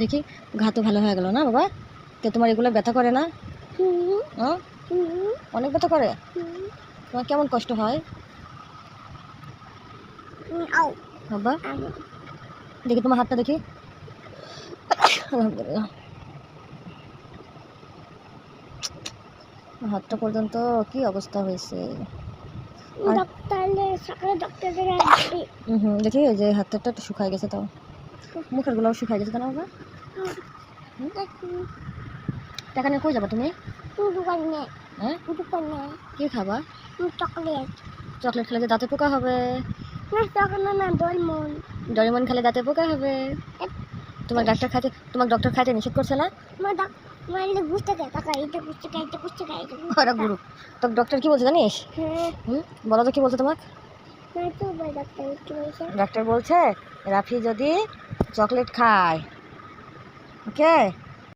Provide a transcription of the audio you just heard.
দেখি ঘা তো ভালো হয়ে গেল না বাবা? তো তোমার এগুলো ব্যথা করে না? হ্যাঁ, অনেক ব্যথা করে। তোমার কেমন কষ্ট হয় বাবা? দেখি তোমার হাতটা দেখি। আলহামদুলিল্লাহ, হাতটা পর্যন্ত কি অবস্থা হয়েছে। দেখি ওই যে হাতটা একটু শুকায় গেছে, তাও মুখের গুলোও শুকায় গেছে, তাই না বাবা? টাকা নিয়ে কই যাবা তুমি? হ্যাঁ, কি খাবা? চকলেট খেলে যে দাঁতে পোকা হবে। ডরিমন খেলে দাঁতে পোকা হবে। তোমার ডক্টর খাইতে নিষেধ করছে না? গুরু তো ডক্টর কি বলছে জানিস? বলো তো কি বলছে তোমাকে? ডাক্তার বলছে রাফি যদি চকলেট খায়, ওকে